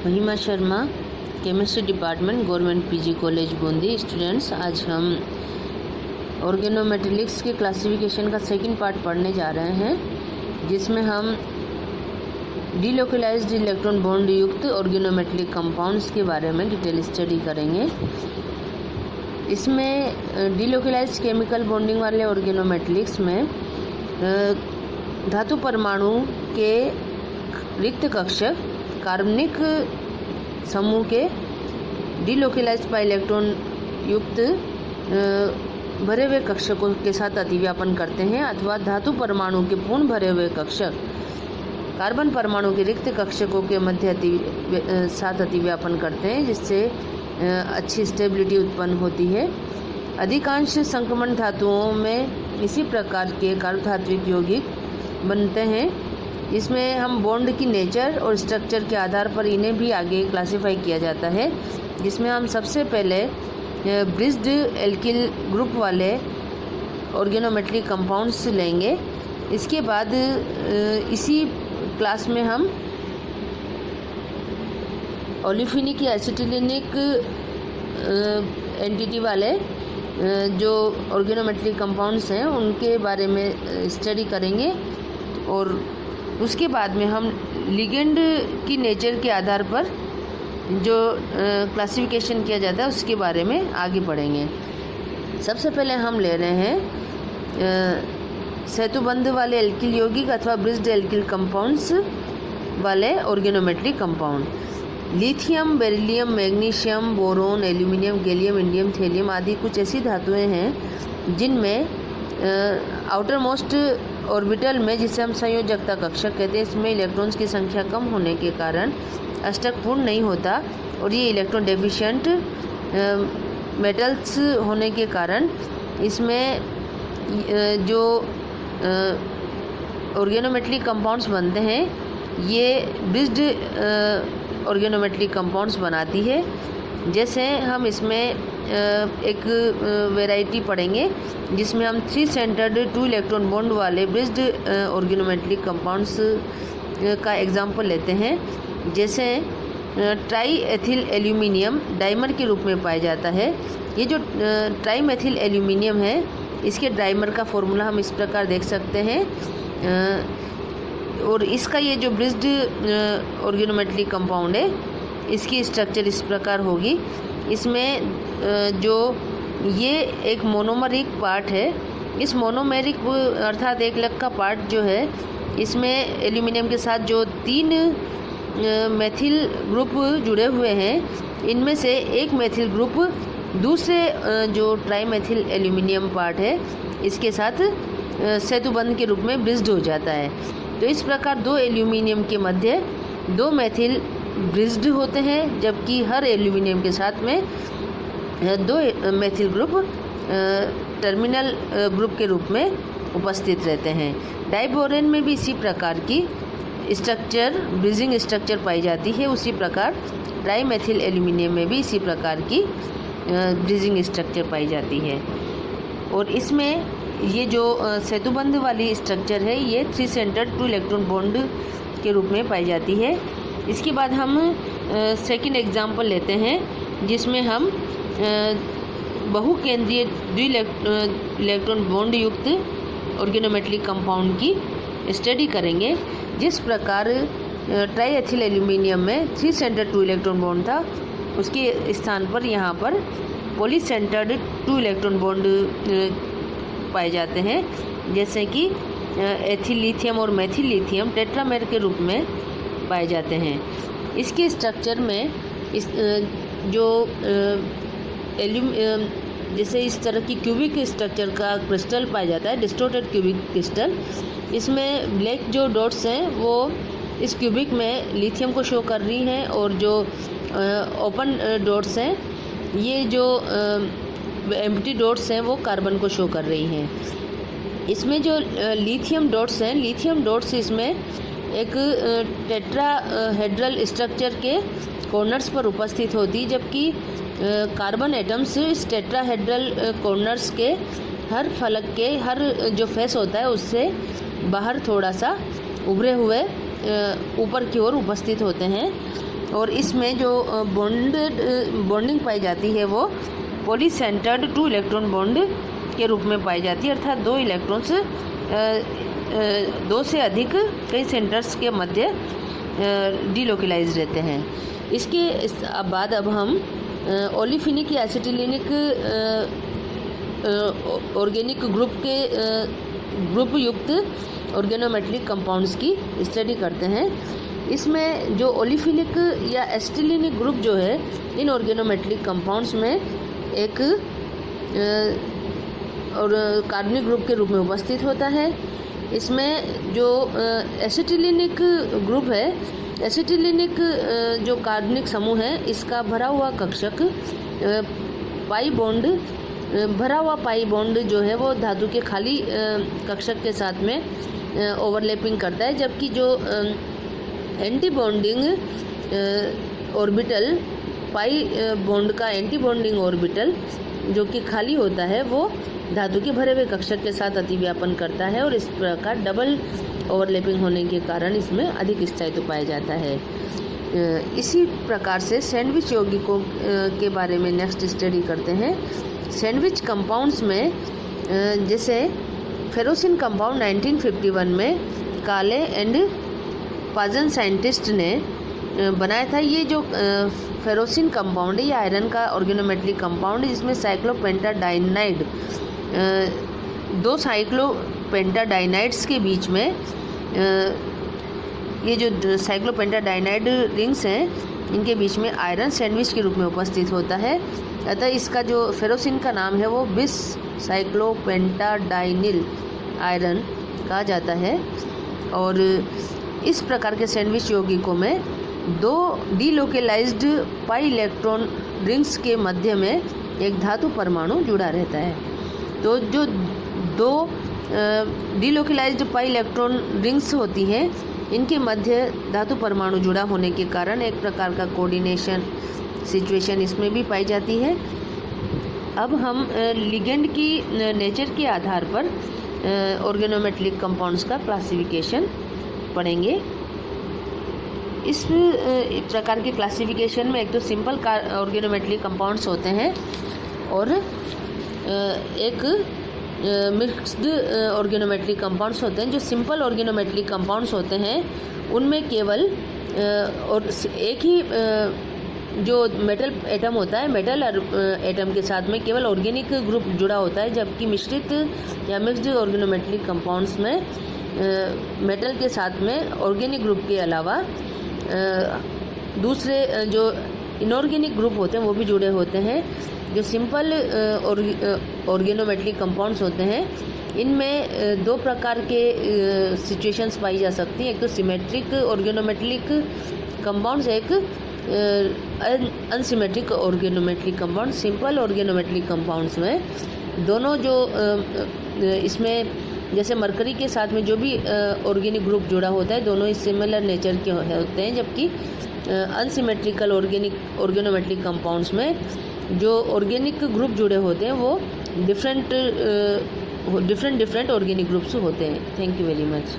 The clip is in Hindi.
महिमा Sharma, chemistry department, government PG college Bundi. Students, आज हम ऑर्गेनोमेटेलिक्स के क्लासिफिकेशन का सेकंड पार्ट पढ़ने जा रहे हैं, जिसमें हम डीलोकलाइज्ड इलेक्ट्रॉन बॉन्ड युक्त ऑर्गेनोमेटेलिक कंपाउंड्स के बारे में डिटेल स्टडी करेंगे। इसमें डीलोकलाइज्ड केमिकल बॉन्डिंग वाले ऑर्गेनोमेटेलिक्स में धातु परमाणु के रिक्त कक्षक कार्बनिक समूह के डीलोकलाइज्ड बाई इलेक्ट्रॉन युक्त भरे हुए कक्षकों के साथ अतिव्यापन करते हैं, अथवा धातु परमाणु के पूर्ण भरे हुए कक्षक कार्बन परमाणु के रिक्त कक्षकों के मध्य साथ अतिव्यापन करते हैं, जिससे अच्छी स्टेबिलिटी उत्पन्न होती है। अधिकांश संक्रमण धातुओं में इसी प्रकार के कार्बधात्विक यौगिक बनते हैं। इसमें हम बॉन्ड की नेचर और स्ट्रक्चर के आधार पर इन्हें भी आगे क्लासिफाई किया जाता है, जिसमें हम सबसे पहले ब्रिज्ड एल्किल ग्रुप वाले ऑर्गेनोमेटेलिक कंपाउंड्स लेंगे। इसके बाद इसी क्लास में हम ओलिफिनिक या एसिटिलिनिक एंटिटी वाले जो ऑर्गेनोमेटेलिक कंपाउंड्स हैं उनके बारे में स्टडी करेंगे, और उसके बाद में हम लिगेंड की नेचर के आधार पर जो क्लासिफिकेशन किया जाता है उसके बारे में आगे पढ़ेंगे। सबसे पहले हम ले रहे हैं सेतुबंध वाले एल्किल यौगिक अथवा ब्रिज्ड एल्किल कंपाउंड्स वाले organometallic compound. Lithium, beryllium, magnesium, boron, aluminium, gallium, indium, thallium आदि कुछ ऐसी धातुएं हैं जिनमें आउटर मोस्ट ऑर्बिटल में, जिसे हम संयोजकता कक्षक कहते हैं, इसमें इलेक्ट्रॉन्स की संख्या कम होने के कारण अष्टक पूर्ण नहीं होता, और ये इलेक्ट्रॉन डेफिशिएंट मेटल्स होने के कारण इसमें जो ऑर्गेनोमेटेलिक कंपाउंड्स बनते हैं ये ब्रिज्ड ऑर्गेनोमेटेलिक कंपाउंड्स बनाती है। जैसे हम इसमें एक वैरायटी पढ़ेंगे जिसमें हम 3 सेंटर्ड 2 इलेक्ट्रॉन बॉन्ड वाले ब्रिज्ड ऑर्गेनोमेटेलिक कंपाउंड्स का एग्जांपल लेते हैं। जैसे ट्राई एथिल एल्यूमिनियम डाइमर के रूप में पाया जाता है। ये जो ट्राई मेथिल एल्यूमिनियम है, इसके डाइमर का फॉर्मूला हम इस प्रकार देख सकते हैं, और इसका ये जो ब्रिज्ड ऑर्गेनोमेटेलिक कंपाउंड है इसकी स्ट्रक्चर इस प्रकार होगी। इसमें जो ये एक मोनोमरिक पार्ट है, इस मोनोमेरिक अर्थात एक लग का पार्ट जो है, इसमें एल्यूमिनियम के साथ जो 3 मेथिल ग्रुप जुड़े हुए हैं, इनमें से एक मेथिल ग्रुप दूसरे जो ट्राई मेथिल एल्यूमिनियम पार्ट है इसके साथ सेतुबंध के रूप में ब्रिज्ड हो जाता है। तो इस प्रकार 2 एल्यूमिनियम के मध्य 2 मेथिल ब्रिज्ड होते हैं, जबकि हर एल्यूमिनियम के साथ में 2 मेथिल ग्रुप टर्मिनल ग्रुप के रूप में उपस्थित रहते हैं। डाइबोरेन में भी इसी प्रकार की स्ट्रक्चर, ब्रिजिंग स्ट्रक्चर पाई जाती है। उसी प्रकार ट्राई मेथिल एल्यूमिनियम में भी इसी प्रकार की ब्रिजिंग स्ट्रक्चर पाई जाती है। और इसमें ये जो सेतुबंध वाली स्ट्रक्चर है ये 3 सेंटर्ड 2 इलेक्ट्रॉन बॉन्ड के रूप में पाई जाती है। इसके बाद हम सेकंड एग्जांपल लेते हैं, जिसमें हम बहुकेंद्रीय 2 इलेक्ट्रॉन बॉन्ड युक्त ऑर्गेनोमेटेलिक कंपाउंड की स्टडी करेंगे। जिस प्रकार ट्राई एथिल एल्यूमिनियम में 3 सेंटर्ड 2 इलेक्ट्रॉन बॉन्ड था, उसके स्थान पर यहाँ पर पॉली सेंटर्ड 2 इलेक्ट्रॉन बॉन्ड पाए जाते हैं, जैसे कि एथिल लिथियम और मेथिल लिथियम टेट्रामेर के रूप में पाए जाते हैं। इसके स्ट्रक्चर में इस जो जैसे इस तरह की क्यूबिक स्ट्रक्चर का क्रिस्टल पाया जाता है, डिस्टोर्टेड क्यूबिक क्रिस्टल, इसमें ब्लैक जो डॉट्स हैं वो इस क्यूबिक में लिथियम को शो कर रही हैं, और जो ओपन डॉट्स हैं ये जो एम्प्टी डॉट्स हैं वो कार्बन को शो कर रही हैं। इसमें जो लिथियम डॉट्स हैं, लिथियम डॉट्स इसमें एक टेट्राहेड्रल स्ट्रक्चर के कॉर्नर्स पर उपस्थित होती, जबकि कार्बन एटम्स इस टेट्राहेड्रल कॉर्नर्स के हर फलक के हर जो फेस होता है उससे बाहर थोड़ा सा उभरे हुए ऊपर की ओर उपस्थित होते हैं। और इसमें जो बॉन्डिंग पाई जाती है वो पॉलीसेंटर्ड 2 इलेक्ट्रॉन बॉन्ड के रूप में पाई जाती है, अर्थात 2 इलेक्ट्रॉन्स 2 से अधिक कई सेंटर्स के मध्य डीलोकलाइज रहते हैं। इसके बाद अब हम ओलिफिनिक या एसिटिलिनिक ऑर्गेनिक ग्रुप युक्त ऑर्गेनोमेटलिक कंपाउंड्स की स्टडी करते हैं। इसमें जो ओलिफिनिक या एसिटिलिनिक ग्रुप जो है इन ऑर्गेनोमेटलिक कंपाउंड्स में एक और कार्बनिक ग्रुप के रूप में उपस्थित होता है। इसमें जो एसिटिलिनिक ग्रुप है, एसिटिलिनिक जो कार्बनिक समूह है, इसका भरा हुआ कक्षक भरा हुआ पाई बॉन्ड जो है वो धातु के खाली कक्षक के साथ में ओवरलैपिंग करता है, जबकि जो anti bonding orbital pi bond का एंटी बॉन्डिंग ऑर्बिटल जो कि खाली होता है वो धातु के भरे हुए कक्षक के साथ अतिव्यापन करता है और इस प्रकार डबल ओवरलैपिंग होने के कारण इसमें अधिक स्थायित्व पाया जाता है। इसी प्रकार से सैंडविच यौगिकों के बारे में नेक्स्ट स्टडी करते हैं। सैंडविच कंपाउंड्स में जैसे फेरोसिन कंपाउंड 1951 में काले एंड पाजन साइंटिस्ट ने बनाया था। ये जो फेरोसिन कंपाउंड है, ये आयरन का ऑर्गेनोमेटलिक कंपाउंड है, जिसमें साइक्लोपेंटाडाइनाइड 2 साइक्लोपेंटाडाइनाइड्स के बीच में ये जो साइक्लोपेंटाडाइनाइड रिंग्स हैं, इनके बीच में आयरन सैंडविच के रूप में उपस्थित होता है। अतः इसका जो फेरोसिन का नाम है वो बिस साइक्लोपेंटाडाइनिल आयरन कहा जाता है। और इस प्रकार के सैंडविच यौगिकों में 2 डीलोकलाइज्ड पाई इलेक्ट्रॉन रिंग्स के मध्य में एक धातु परमाणु जुड़ा रहता है। तो जो 2 डीलोकलाइज्ड पाई इलेक्ट्रॉन रिंग्स होती हैं, इनके मध्य धातु परमाणु जुड़ा होने के कारण एक प्रकार का कोऑर्डिनेशन सिचुएशन इसमें भी पाई जाती है। अब हम लिगेंड की नेचर के आधार पर ऑर्गेनोमेटलिक कंपाउंड्स का क्लासिफिकेशन पढ़ेंगे। इस प्रकार के क्लासिफिकेशन में एक तो सिंपल ऑर्गेनोमेटलिक कंपाउंड्स होते हैं और एक मिक्स्ड ऑर्गेनोमेटलिक कंपाउंड्स होते हैं। जो सिंपल ऑर्गेनोमेटलिक कंपाउंड्स होते हैं उनमें केवल और एक ही जो मेटल एटम होता है, मेटल एटम के साथ में केवल ऑर्गेनिक ग्रुप जुड़ा होता है, जबकि मिश्रित या मिक्स्ड ऑर्गेनोमेटलिक कंपाउंड्स में मेटल के साथ में ऑर्गेनिक ग्रुप के अलावा दूसरे जो इनऑर्गेनिक ग्रुप होते हैं वो भी जुड़े होते हैं। जो सिंपल ऑर्गेनोमेटलिक कंपाउंड्स होते हैं, इनमें 2 प्रकार के सिचुएशंस पाई जा सकती हैं। एक तो सिमेट्रिक ऑर्गेनोमेटलिक कंपाउंड्स, एक unsymmetric organometallic compound. Simple organometallic compounds में दोनों जो इसमें जैसे मरकरी के साथ में जो भी ऑर्गेनिक ग्रुप जुड़ा होता है, दोनों ही सिमिलर नेचर के होते हैं, जबकि अनसिमेट्रिकल ऑर्गेनोमेटलिक कंपाउंड्स में जो ऑर्गेनिक ग्रुप जुड़े होते हैं वो डिफरेंट ऑर्गेनिक ग्रुप्स होते हैं। Thank you very much.